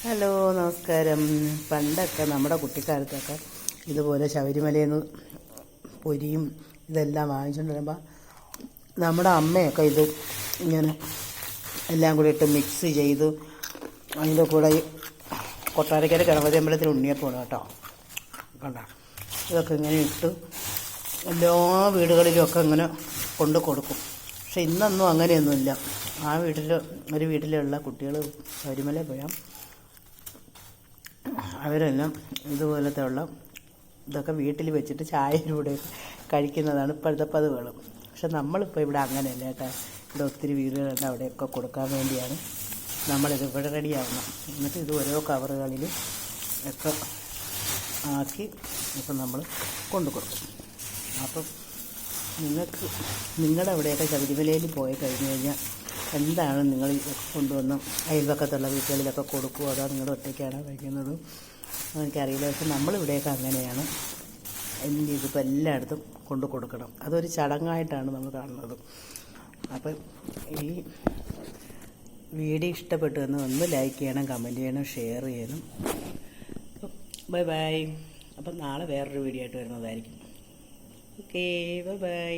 Hello, നമസ്കാരം. പണ്ടൊക്കെ നമ്മുടെ കുട്ടിക്കാലത്തൊക്കെ ഇതുപോലെ ശബരിമലയിൽ നിന്ന് പൊരിയും ഇതെല്ലാം വാങ്ങിച്ചുകൊണ്ട് വരുമ്പോൾ നമ്മുടെ അമ്മയൊക്കെ ഇത് ഇങ്ങനെ എല്ലാം കൂടി ഇട്ട് മിക്സ് ചെയ്ത് അതിൻ്റെ കൂടെ ഈ കൊട്ടാരക്കര ഗണപതി അമ്പലത്തിൽ ഉണ്ണിയപ്പമാണ് കേട്ടോ. കണ്ട ഇതൊക്കെ ഇങ്ങനെ ഇട്ട് എല്ലാ വീടുകളിലുമൊക്കെ ഇങ്ങനെ കൊണ്ട് കൊടുക്കും. പക്ഷെ ഇന്നൊന്നും അങ്ങനെയൊന്നുമില്ല. ആ ഒരു വീട്ടിലുള്ള കുട്ടികൾ ശബരിമല പോയാൽ അവരെല്ലാം ഇതുപോലത്തെ ഉള്ള ഇതൊക്കെ വീട്ടിൽ വെച്ചിട്ട് ചായയിലൂടെ കഴിക്കുന്നതാണ് ഇപ്പോഴത്തെ പതിവുകൾ. പക്ഷെ നമ്മളിപ്പോൾ ഇവിടെ അങ്ങനെയല്ല കേട്ടോ. ഇവിടെ ഒത്തിരി വീടുകളുണ്ട്, അവിടെയൊക്കെ കൊടുക്കാൻ വേണ്ടിയാണ് നമ്മളിത് ഇവിടെ റെഡിയാവണം. എന്നിട്ട് ഇത് ഓരോ കവറുകളിൽ ഒക്കെ ആക്കി ഇപ്പം നമ്മൾ കൊണ്ടു കൊടുക്കും. അപ്പം നിങ്ങളുടെ അവിടെയൊക്കെ ശബരിമലയിൽ പോയി കഴിഞ്ഞ് കഴിഞ്ഞാൽ എന്താണ് നിങ്ങൾ കൊണ്ടുവന്ന് അയൽപക്കത്തുള്ള വീട്ടുകളിലൊക്കെ കൊടുക്കുമോ, അതോ നിങ്ങൾ ഒറ്റയ്ക്കാണോ കഴിക്കുന്നത് എനിക്കറിയില്ല. പക്ഷെ നമ്മളിവിടെയൊക്കെ അങ്ങനെയാണ്. ഇതിപ്പോൾ എല്ലായിടത്തും കൊണ്ടു കൊടുക്കണം. അതൊരു ചടങ്ങായിട്ടാണ് നമ്മൾ കാണുന്നത്. അപ്പം ഈ വീഡിയോ ഇഷ്ടപ്പെട്ടു എന്ന് ഒന്ന് ലൈക്ക് ചെയ്യണം, കമൻറ്റ് ചെയ്യണം, ഷെയർ ചെയ്യണം. Bye bye. അപ്പം നാളെ വേറൊരു വീഡിയോ ആയിട്ട് വരുന്നതായിരിക്കും. Okay, bye bye.